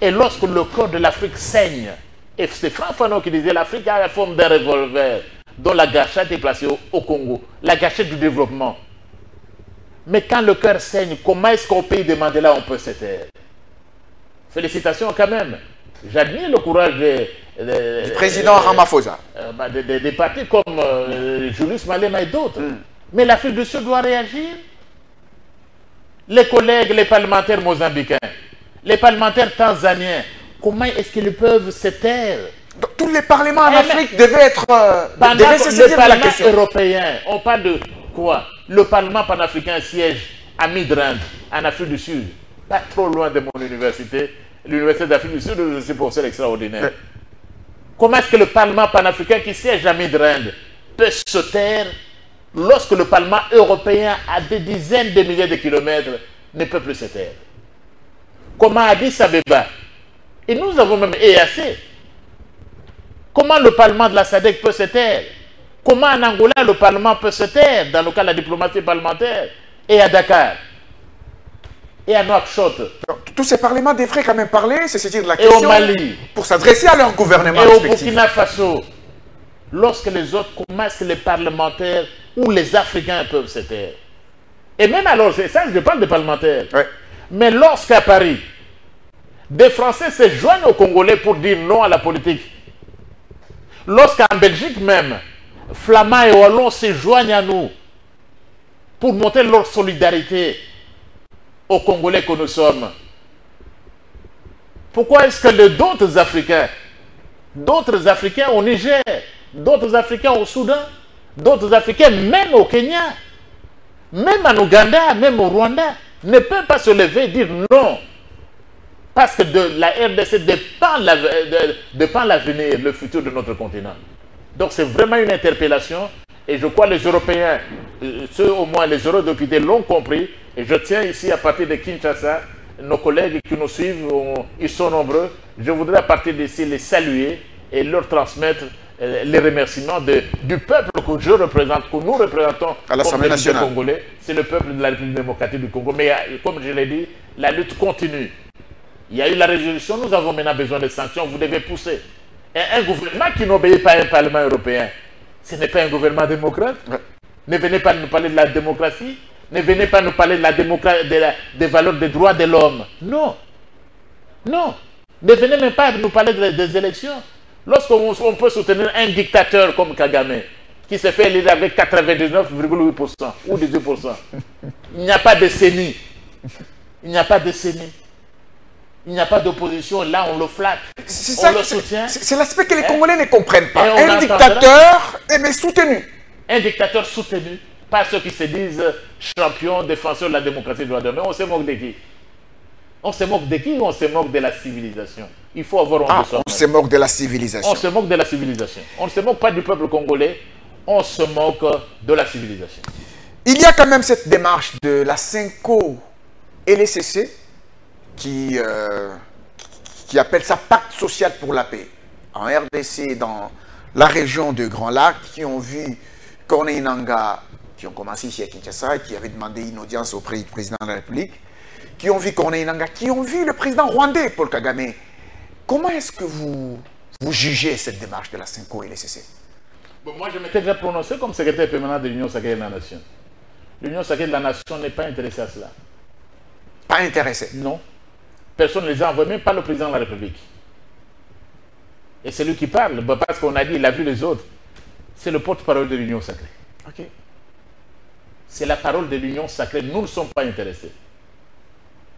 Et lorsque le corps de l'Afrique saigne, et c'est Franck Fanon qui disait l'Afrique a la forme d'un revolver dont la gâchette est placée au Congo, la gâchette du développement. Mais quand le cœur saigne, comment est-ce qu'au pays de Mandela on peut se taire? Félicitations quand même. J'admire le courage du président Ramaphosa. Des partis comme Julius Malema et d'autres. Mais l'Afrique du Sud doit réagir. Les collègues, les parlementaires mozambicains, les parlementaires tanzaniens, comment est-ce qu'ils peuvent se taire? Donc, tous les parlements en Afrique devaient être... Pendant que le Parlement européen, on parle de quoi? Le Parlement panafricain siège à Midrand, en Afrique du Sud, pas trop loin de mon université, l'Université d'Afrique du Sud, je suis professeur extraordinaire. Comment est-ce que le Parlement panafricain qui siège à Midrand peut se taire lorsque le Parlement européen, à des dizaines de milliers de kilomètres, ne peut plus se taire? Comment Addis Abeba, et nous avons même EAC, comment le Parlement de la SADC peut se taire? Comment en Angola le Parlement peut se taire dans le cas de la diplomatie parlementaire? Et à Dakar, et à Nouakchott. Tous ces parlements devraient quand même parler, c'est saisir la question. Et au Mali. Pour s'adresser à leur gouvernement et respectif. Au Burkina Faso. Lorsque les autres, comment est-ce que les parlementaires ou les Africains peuvent se taire? Et même alors, c'est ça, je parle des parlementaires. Ouais. Mais lorsqu'à Paris, des Français se joignent aux Congolais pour dire non à la politique, lorsqu'en Belgique même, Flamands et Wallons se joignent à nous pour montrer leur solidarité aux Congolais que nous sommes, pourquoi est-ce que d'autres Africains au Niger, d'autres Africains au Soudan, d'autres Africains même au Kenya, même en Ouganda, même au Rwanda, ne peuvent pas se lever et dire non? Parce que de la RDC dépend l'avenir, le futur de notre continent. Donc c'est vraiment une interpellation. Et je crois que les Européens, ceux au moins les eurodéputés l'ont compris. Et je tiens ici à partir de Kinshasa, nos collègues qui nous suivent, ils sont nombreux. Je voudrais à partir d'ici les saluer et leur transmettre les remerciements du peuple que je représente, que nous représentons à l'Assemblée nationale congolais. C'est le peuple de la République démocratique du Congo. Mais comme je l'ai dit, la lutte continue. Il y a eu la résolution, nous avons maintenant besoin de sanctions, vous devez pousser. Et un gouvernement qui n'obéit pas à un Parlement européen, ce n'est pas un gouvernement démocrate. Ne venez pas nous parler de la démocratie, ne venez pas nous parler de la démocratie, des valeurs des droits de l'homme. Non. Non. Ne venez même pas nous parler des élections. Lorsqu'on peut soutenir un dictateur comme Kagame, qui se fait élire avec 99,8% ou 18%, il n'y a pas de CENI. Il n'y a pas de CENI. Il n'y a pas d'opposition, là on le flatte, on le soutient. C'est l'aspect que les Congolais ne comprennent pas. Un dictateur, mais soutenu. Un dictateur soutenu par ceux qui se disent champions, défenseurs de la démocratie et des droits de l'homme. Mais on se moque de qui? On se moque de qui ou on se moque de la civilisation? Il faut avoir honte de soi. On se moque de la civilisation. On se moque de la civilisation. On ne se moque pas du peuple congolais, on se moque de la civilisation. Il y a quand même cette démarche de la CENCO et les CC qui qui appellent ça pacte social pour la paix. En RDC, dans la région de Grand Lac, qui ont vu Corneille Nangaa, qui ont commencé ici à Kinshasa, qui avait demandé une audience auprès du président de la République, qui ont vu Corneille Nangaa, qui ont vu le président rwandais, Paul Kagame. Comment est-ce que vous jugez cette démarche de la CENCO et l'ECC? Bon, moi, je m'étais déjà prononcé comme secrétaire permanent de l'Union sacrée de la Nation. L'Union sacrée de la Nation n'est pas intéressée à cela. Pas intéressé? Non. Personne ne les a envoyés, même pas le président de la République. Et c'est lui qui parle, parce qu'on a dit, il a vu les autres. C'est le porte-parole de l'Union sacrée. Ok. C'est la parole de l'Union sacrée. Nous ne sommes pas intéressés.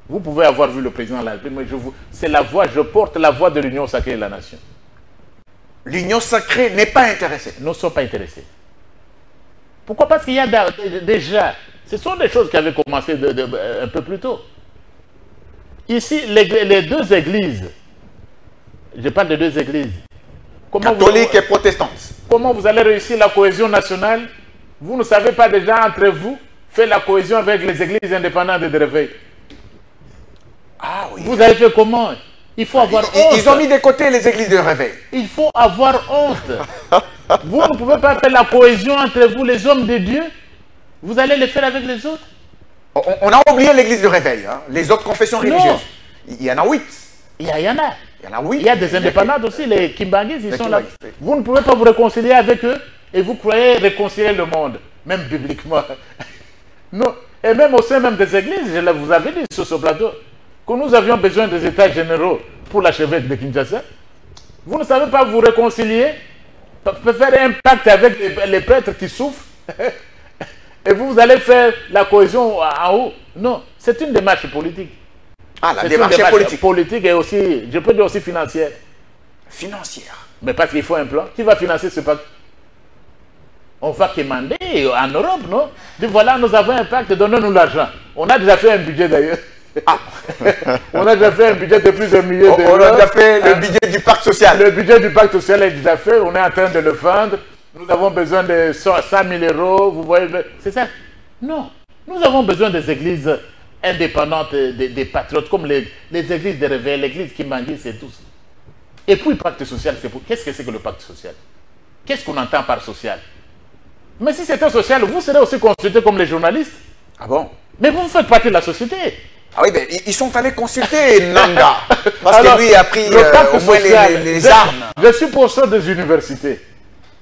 Vous pouvez avoir vu le président de la République, mais c'est la voix, je porte la voix de l'Union sacrée de la Nation. L'Union sacrée n'est pas intéressée? Nous ne sommes pas intéressés. Pourquoi? Parce qu'il y a déjà, ce sont des choses qui avaient commencé un peu plus tôt. Ici, les deux églises, je parle de deux églises. Catholiques et protestantes. Comment vous allez réussir la cohésion nationale? Vous ne savez pas déjà entre vous faire la cohésion avec les églises indépendantes de réveil. Ah oui. Vous avez fait comment? Il faut avoir honte. Ils ont mis de côté les églises de réveil. Il faut avoir honte. Vous ne pouvez pas faire la cohésion entre vous, les hommes de Dieu. Vous allez le faire avec les autres. On a oublié l'église de réveil, hein. Les autres confessions religieuses. Il y en a 8. Il y en a. Il y en a 8. Il y a des indépendantes aussi, les Kimbangis, ils sont là. Vous ne pouvez pas vous réconcilier avec eux et vous croyez réconcilier le monde, même bibliquement. Non. Et même au sein même des églises, je vous avais dit sur ce plateau, que nous avions besoin des états généraux pour l'archevêque de Kinshasa. Vous ne savez pas vous réconcilier, faire un pacte avec les prêtres qui souffrent et vous allez faire la cohésion en haut. Non, c'est une démarche politique. Ah, la démarche politique. Politique et aussi, je peux dire aussi financière. Financière. Mais parce qu'il faut un plan. Qui va financer ce pacte? On va commander en Europe, non? Dis voilà, nous avons un pacte, donnez-nous l'argent. On a déjà fait un budget d'ailleurs. Ah. On a déjà fait un budget de plusieurs milliers d'euros. On a déjà fait le budget du pacte social. Le budget du pacte social est déjà fait. On est en train de le vendre. Nous avons besoin de 100 000 euros. Vous voyez, c'est ça? Non. Nous avons besoin des églises indépendantes, des patriotes, comme les églises de réveil, l'église Kimbangi, c'est tout. Et puis le pacte social, c'est pour... Qu'est-ce que c'est que le pacte social? Qu'est-ce qu'on entend par social? Mais si c'était social, vous serez aussi consulté comme les journalistes. Ah bon? Mais vous faites partie de la société. Ah oui, ben, ils sont allés consulter Nangaa. Parce que lui a pris au moins les armes. Je suis professeur des universités.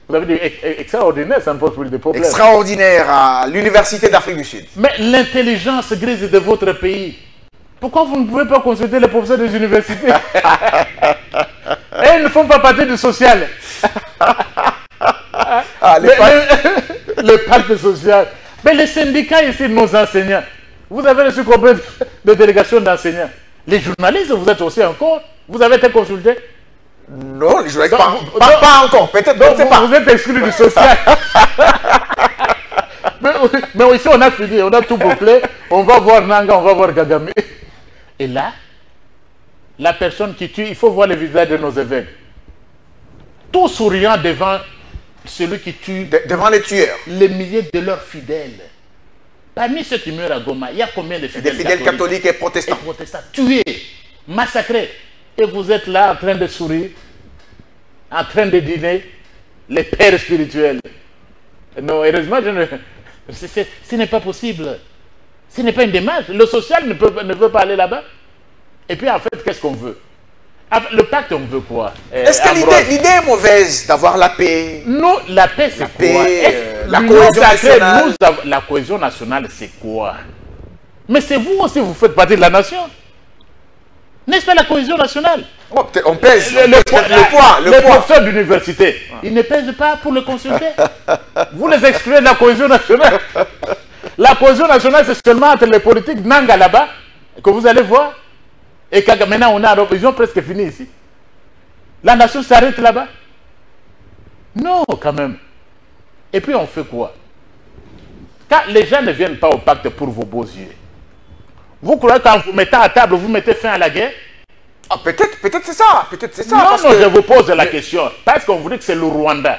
Vous avez dit extraordinaire, ça ne pose plus de problème. Extraordinaire à l'Université d'Afrique du Sud. Mais l'intelligence grise de votre pays, pourquoi vous ne pouvez pas consulter les professeurs des universités? Et ils ne font pas partie du social. Le pacte social. Mais les syndicats ici, nos enseignants, vous avez reçu combien de délégations d'enseignants? Les journalistes, vous êtes aussi encore? Vous avez été consultés? Non, les journalistes, pas encore. Peut-être, je ne sais pas. Vous êtes exclus du social. mais ici, on a fini, on a tout bouclé. On va voir Nangaa, on va voir Kagame. Et là, la personne qui tue, il faut voir le visage de nos évêques. Tout souriant devant celui qui tue. Devant les tueurs. Les milliers de leurs fidèles. Parmi ceux qui meurent à Goma, il y a combien de fidèles, catholiques et protestants? Tués, massacrés. Et vous êtes là en train de sourire, en train de dîner, les pères spirituels. Non, heureusement, ce n'est pas possible. Ce n'est pas une démarche. Le social ne veut pas aller là-bas. Et puis en fait, qu'est-ce qu'on veut? Le pacte, on veut quoi? Est-ce que l'idée est mauvaise d'avoir la paix? Non, la paix, c'est quoi? La cohésion nationale. La cohésion nationale, c'est quoi? Mais c'est vous aussi, vous faites partie de la nation. N'est-ce pas la cohésion nationale? Oh, on pèse le poids. Les professeurs d'université, ils ne pèsent pas pour le consulter. Vous les excluez de la cohésion nationale. La cohésion nationale, c'est seulement entre les politiques Nangaa là-bas, que vous allez voir. Et maintenant, ils ont presque fini ici. La nation s'arrête là-bas. Non, quand même. Et puis on fait quoi? Quand les gens ne viennent pas au pacte pour vos beaux yeux, vous croyez qu'en vous mettant à table, vous mettez fin à la guerre? Ah, peut-être c'est ça. Peut-être c'est ça. Non, je vous pose la question. Parce qu'on vous dit que c'est le Rwanda.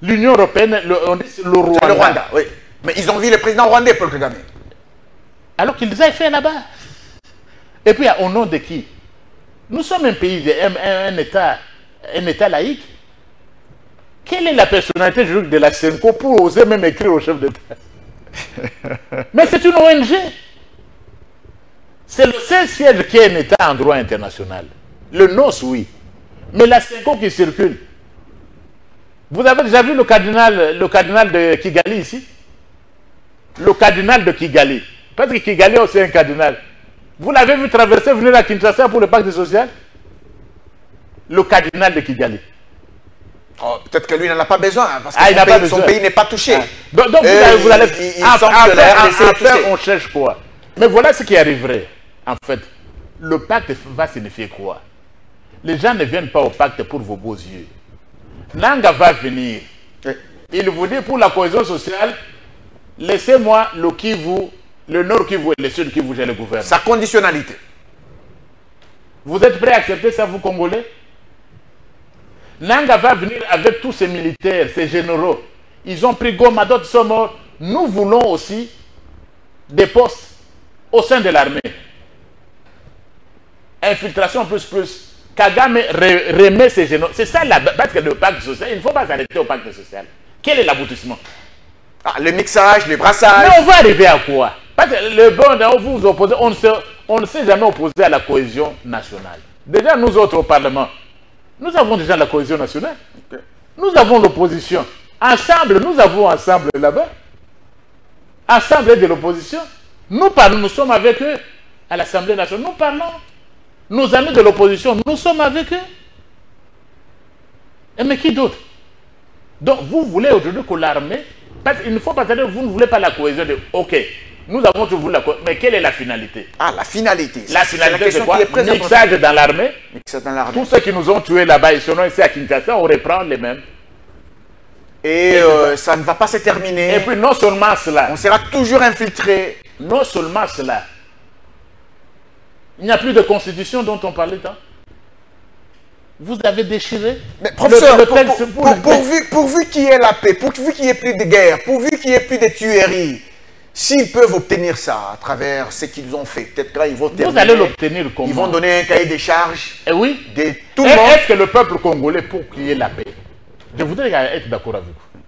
L'Union européenne, on dit c'est le Rwanda. C'est le Rwanda, oui. Mais ils ont vu le président rwandais, Paul Kagame. Alors qu'ils avaient fait là-bas. Et puis, au nom de qui? Nous sommes un pays, un État laïque. Quelle est la personnalité juridique de la SENCO pour oser même écrire au chef d'État? Mais c'est une ONG. C'est le seul siège qui est un État en droit international. Le NOS, oui. Mais la SENCO qui circule. Vous avez déjà vu le cardinal de Kigali ici? Le cardinal de Kigali. Parce que Kigali est aussi un cardinal. Vous l'avez vu traverser, venir à Kinshasa pour le pacte social? Le cardinal de Kigali. Oh, peut-être que lui n'en a pas besoin, parce que son pays n'est pas touché. Ah. Donc vous allez... Après, on cherche quoi? Mais voilà ce qui arriverait. En fait, le pacte va signifier quoi? Les gens ne viennent pas au pacte pour vos beaux yeux. Nanga va venir. Il vous dit, pour la cohésion sociale, laissez-moi le Kivu, le Nord Kivu et le Sud Kivu, j'ai le gouvernement. Sa conditionnalité. Vous êtes prêts à accepter ça, vous, Congolais? Nanga va venir avec tous ses militaires, ses généraux. Ils ont pris Goma, d'autres sont morts. Nous voulons aussi des postes au sein de l'armée. Infiltration plus. Kagame remet ses généraux. C'est ça la base que le pacte social. Il ne faut pas s'arrêter au pacte social. Quel est l'aboutissement? Le mixage, le brassage. Mais on va arriver à quoi? Parce que le bon, vous vous opposez, on ne s'est jamais opposé à la cohésion nationale. Déjà, nous autres au Parlement, nous avons déjà la cohésion nationale. Okay. Nous avons l'opposition. Ensemble, nous avons ensemble là-bas. Ensemble de l'opposition. Nous parlons, nous sommes avec eux à l'Assemblée nationale. Nous parlons. Nos amis de l'opposition, nous sommes avec eux. Et mais qui d'autre? Donc, vous voulez aujourd'hui que l'armée... Il ne faut pas dire que vous ne voulez pas la cohésion de... Ok, nous avons toujours la cohésion. Mais quelle est la finalité? La finalité. La finalité, c'est quoi? Mixage dans l'armée. Tous ceux qui nous ont tués là-bas, ils sont ici à Kinshasa, on reprend les mêmes. Et ça ne va pas se terminer. Et puis non seulement cela. On sera toujours infiltré. Non seulement cela. Il n'y a plus de constitution dont on parlait tant. Vous avez déchiré. Mais professeur, pourvu qu'il y ait la paix, pourvu qu'il n'y ait plus de guerre, pourvu qu'il n'y ait plus de tueries, s'ils peuvent obtenir ça à travers ce qu'ils ont fait, peut-être que là, ils vont terminer. Vous allez l'obtenir comment? Ils vont donner un cahier des charges. Et oui. De tout le monde. Est-ce que le peuple congolais, pour qu'il y ait la paix, je voudrais être d'accord avec vous.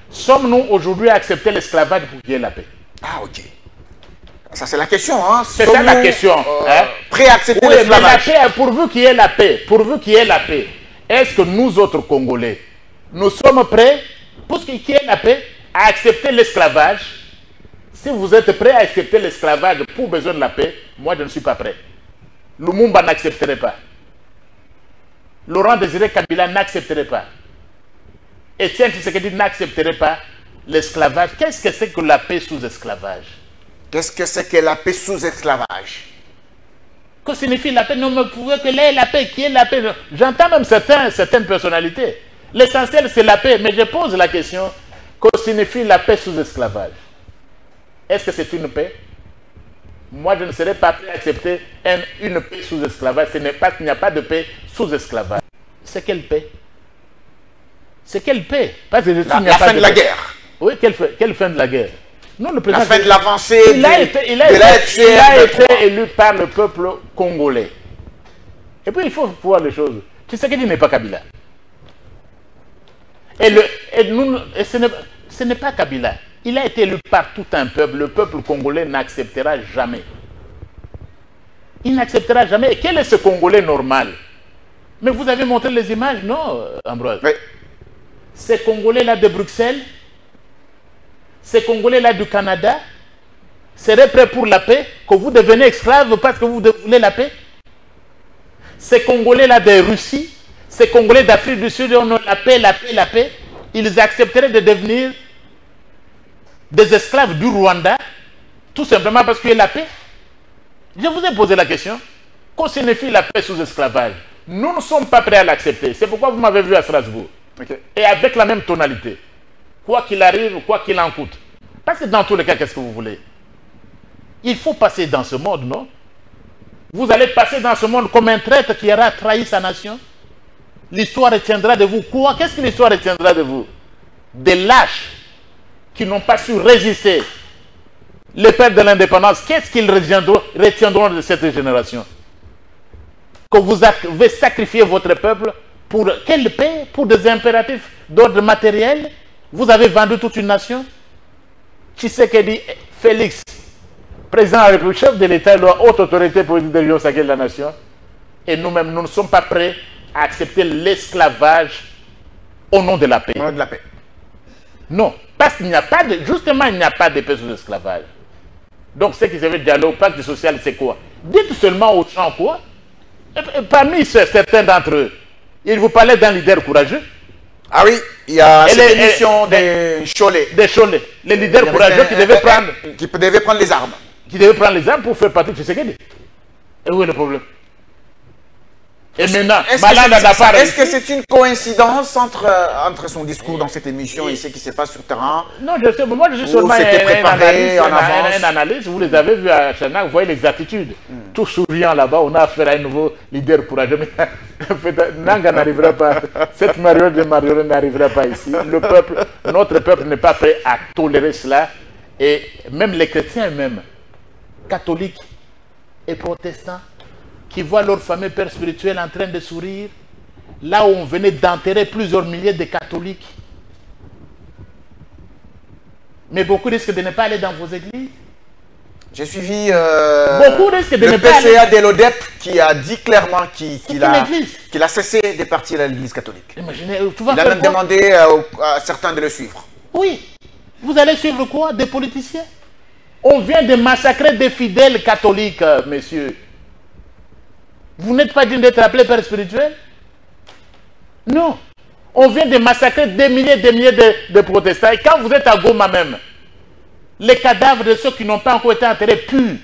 Sommes-nous aujourd'hui à accepter l'esclavage pour qu'il y ait la paix? Ok. Ça, c'est la question. Hein. C'est ça la question. Prêt à accepter l'esclavage. La paix, pourvu qu'il y ait la paix, est-ce que nous autres Congolais, nous sommes prêts, pour qu'il y ait la paix, à accepter l'esclavage? Si vous êtes prêts à accepter l'esclavage pour besoin de la paix, moi je ne suis pas prêt. Lumumba n'accepterait pas. Laurent Désiré Kabila n'accepterait pas. Étienne Tshisekedi n'accepterait pas l'esclavage. Qu'est-ce que c'est que la paix sous esclavage? Qu'est-ce que c'est que la paix sous esclavage? Que signifie la paix? Non, mais pouvez que là, la paix, qui est la paix? J'entends même certaines personnalités. L'essentiel, c'est la paix. Mais je pose la question, que signifie la paix sous esclavage? Est-ce que c'est une paix? Moi, je ne serais pas prêt à accepter une paix sous esclavage. Ce n'est pas qu'il n'y a pas de paix sous esclavage. C'est quelle paix? C'est quelle paix? Parce que la fin de la guerre. Oui, quelle fin de la guerre? Non, le président, la fin de l'avancée. Il a été élu par le peuple congolais. Et puis il faut voir les choses. Tu sais qu'il n'est pas Kabila. Et ce n'est pas Kabila. Il a été élu par tout un peuple. Le peuple congolais n'acceptera jamais. Il n'acceptera jamais. Et quel est ce Congolais normal? Mais vous avez montré les images, non, Ambroise? Oui. Ces Congolais-là de Bruxelles, ces Congolais-là du Canada seraient prêts pour la paix, que vous devenez esclaves parce que vous voulez la paix? Ces Congolais-là de Russie, ces Congolais d'Afrique du Sud, on a la paix, la paix, la paix, ils accepteraient de devenir des esclaves du Rwanda, tout simplement parce qu'il y a la paix? Je vous ai posé la question. Qu'est-ce que signifie la paix sous esclavage? Nous ne sommes pas prêts à l'accepter. C'est pourquoi vous m'avez vu à Strasbourg. Okay. Et avec la même tonalité. Quoi qu'il arrive, quoi qu'il en coûte. Parce que dans tous les cas, qu'est-ce que vous voulez? Il faut passer dans ce monde, non? Vous allez passer dans ce monde comme un traître qui aura trahi sa nation? L'histoire retiendra de vous quoi? Qu'est-ce que l'histoire retiendra de vous? Des lâches qui n'ont pas su résister les pères de l'indépendance, qu'est-ce qu'ils retiendront de cette génération? Que vous avez sacrifié votre peuple pour quelle paix? Pour des impératifs d'ordre matériel? Vous avez vendu toute une nation? Tshisekedi Félix, président de la République, chef de l'État, la haute autorité politique de l'Union sacrée de la nation, et nous-mêmes, nous ne sommes pas prêts à accepter l'esclavage au nom de la paix. Au nom de la paix. Non, parce qu'il n'y a pas de, justement, il n'y a pas de paix sous l'esclavage. Donc, ce qui se veut dialogue, pacte social, c'est quoi? Dites seulement aux gens quoi? Et parmi certains d'entre eux, ils vous parlaient d'un leader courageux. Ah oui, il y a cette émission des Cholets. Des Cholets. Les leaders courageux qui devaient prendre les armes. Qui devaient prendre les armes pour faire partie de Tshisekedi. Et où est le problème? Et maintenant, est-ce que c'est une coïncidence entre son discours dans cette émission et ce qui se passe sur le terrain? Non, je sais, moi je suis seulement un analyste. Vous les avez vus à Chana, vous voyez les attitudes. Tout souriant là-bas, on a affaire à un nouveau leader courageux. Nanga n'arrivera pas, cette marionnette de marionnette n'arrivera pas ici. Le peuple, notre peuple n'est pas prêt à tolérer cela. Et même les chrétiens eux-mêmes, catholiques et protestants, qui voient leur fameux père spirituel en train de sourire, là où on venait d'enterrer plusieurs milliers de catholiques. Mais beaucoup risquent de ne pas aller dans vos églises. J'ai suivi beaucoup risquent de le ne pas PCA aller. de l'ODEP qui a dit clairement qu'il a cessé de partir à l'église catholique. Imaginez, il a même demandé à certains de le suivre. Oui. Vous allez suivre quoi? Des politiciens? On vient de massacrer des fidèles catholiques, messieurs. Vous n'êtes pas digne d'être appelé père spirituel? Non. On vient de massacrer des milliers de protestants. Et quand vous êtes à Goma même, les cadavres de ceux qui n'ont pas encore été enterrés puent.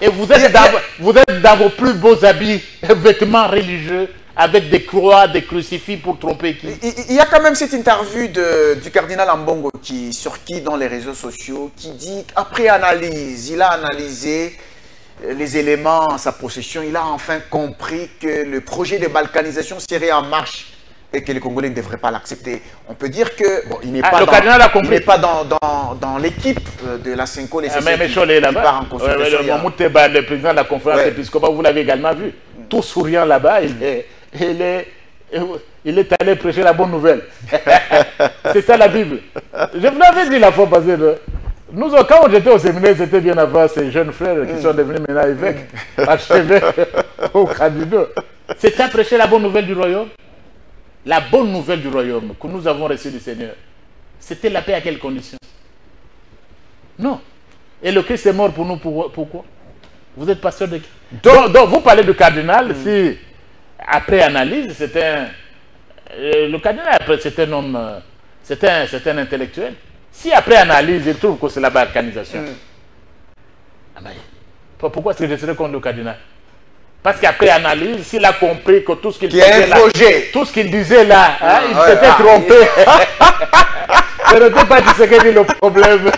Et vous êtes dans vos plus beaux habits, vêtements religieux, avec des croix, des crucifix pour tromper qui? Il y a quand même cette interview du cardinal Ambongo qui dans les réseaux sociaux, qui dit qu'après analyse, il a analysé les éléments en sa possession, il a enfin compris que le projet de balkanisation serait en marche et que les Congolais ne devraient pas l'accepter. On peut dire que, bon, il n'est pas, dans l'équipe de la Senko, les CCP, là-bas. Le président de la conférence épiscopale, vous l'avez également vu, tout souriant là-bas, il est allé prêcher la bonne nouvelle. C'est ça la Bible. Je vous l'avais dit la fois passée. Nous, quand j'étais au séminaire, c'était bien avant ces jeunes frères qui sont devenus maintenant évêques, archevêques au candidat. C'est à prêcher la bonne nouvelle du royaume. La bonne nouvelle du royaume que nous avons reçue du Seigneur. C'était la paix à quelles conditions? Non. Et le Christ est mort pour nous, pourquoi? Vous êtes pasteur de qui? Donc vous parlez du cardinal, si après analyse, le cardinal, c'est un homme, c'est un intellectuel. Si après analyse, il trouve que c'est la balkanisation, pourquoi est-ce que je serais contre le cardinal? Parce qu'après analyse, s'il a compris que tout ce qu'il disait là, il s'était trompé. Ce n'était pas Tshisekedi le problème.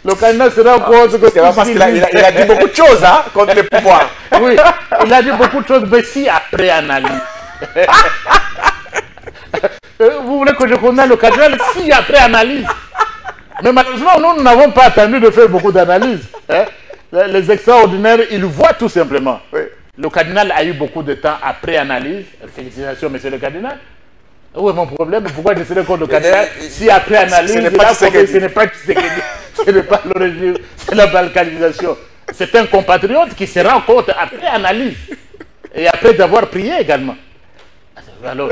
Le cardinal se rend compte que parce qu'il a dit beaucoup de choses contre le pouvoir. Oui, il a dit beaucoup de choses, mais si après analyse. Vous voulez que je condamne le cardinal si après analyse? Mais malheureusement, nous n'avons pas attendu de faire beaucoup d'analyses. Les extraordinaires, ils voient tout simplement. Oui. Le cardinal a eu beaucoup de temps après analyse. Félicitations, monsieur le cardinal. Où est mon problème? Pourquoi je serais contre le cardinal si après analyse, ce n'est pas Tshisekedi, ce n'est pas l'origine, c'est la balkanisation. C'est un compatriote qui se rend compte après analyse et après d'avoir prié également. Alors,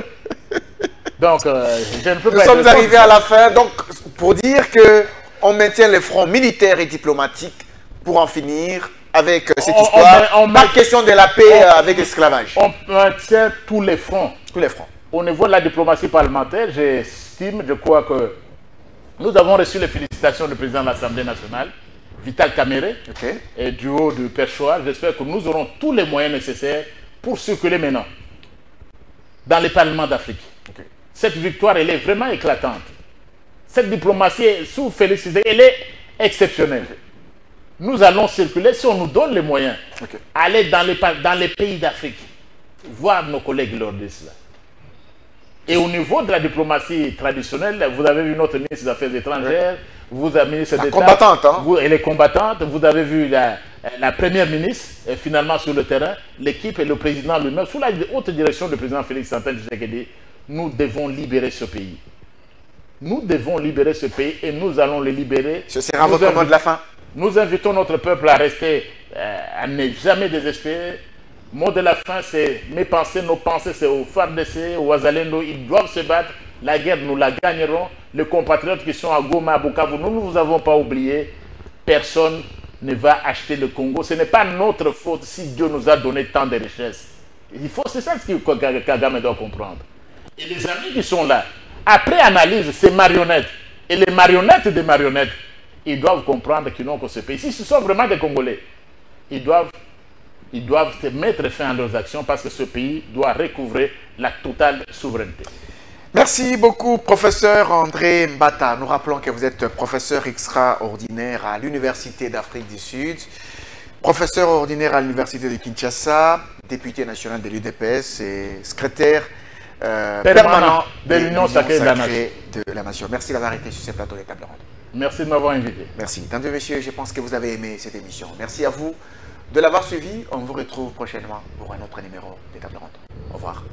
donc, je ne peux pas. Nous sommes arrivés à la fin, donc pour dire qu'on maintient les fronts militaires et diplomatiques pour en finir avec cette histoire. Pas question de la paix avec l'esclavage. On maintient tous les fronts. Tous les fronts. Au niveau de la diplomatie parlementaire, je crois que nous avons reçu les félicitations du président de l'Assemblée nationale, Vital Kamerhe, et du haut du perchoir. J'espère que nous aurons tous les moyens nécessaires pour circuler maintenant dans les parlements d'Afrique. Cette victoire, elle est vraiment éclatante. Cette diplomatie, sous Félix Tshisekedi, elle est exceptionnelle. Nous allons circuler, si on nous donne les moyens, aller dans les pays d'Afrique, voir nos collègues lors de cela. Et au niveau de la diplomatie traditionnelle, vous avez vu notre ministre des Affaires étrangères, vous avez ministre d'État. Combattante, hein? Elle est combattante. Vous avez vu la première ministre, finalement sur le terrain, l'équipe et le président lui-même, sous la haute direction du président Félix Antoine Tshisekedi, nous devons libérer ce pays. Nous devons libérer ce pays et nous allons le libérer. Ce sera votre mot de la fin. Nous invitons notre peuple à rester, à ne jamais désespérer. Mot de la fin, c'est mes pensées, nos pensées, c'est aux FARDC, aux Wazalendo, ils doivent se battre. La guerre, nous la gagnerons. Les compatriotes qui sont à Goma, à Bukavu, nous ne vous avons pas oublié. Personne ne va acheter le Congo. Ce n'est pas notre faute si Dieu nous a donné tant de richesses. C'est ça ce que Kagame doit comprendre. Et les amis qui sont là, après analyse, ces marionnettes, et les marionnettes des marionnettes, ils doivent comprendre qu'ils n'ont que ce pays. Si ce sont vraiment des Congolais, ils doivent mettre fin à leurs actions parce que ce pays doit recouvrer la totale souveraineté. Merci beaucoup, professeur André Mbata. Nous rappelons que vous êtes professeur extraordinaire à l'Université d'Afrique du Sud, professeur ordinaire à l'Université de Kinshasa, député national de l'UDPS et secrétaire permanent de l'Union sacrée de la Nation. Merci d'avoir été sur ce plateau des Tables Rondes. Merci de m'avoir invité. Merci. Mesdames et messieurs, je pense que vous avez aimé cette émission. Merci à vous de l'avoir suivi. On vous retrouve prochainement pour un autre numéro des Tables Rondes. Au revoir.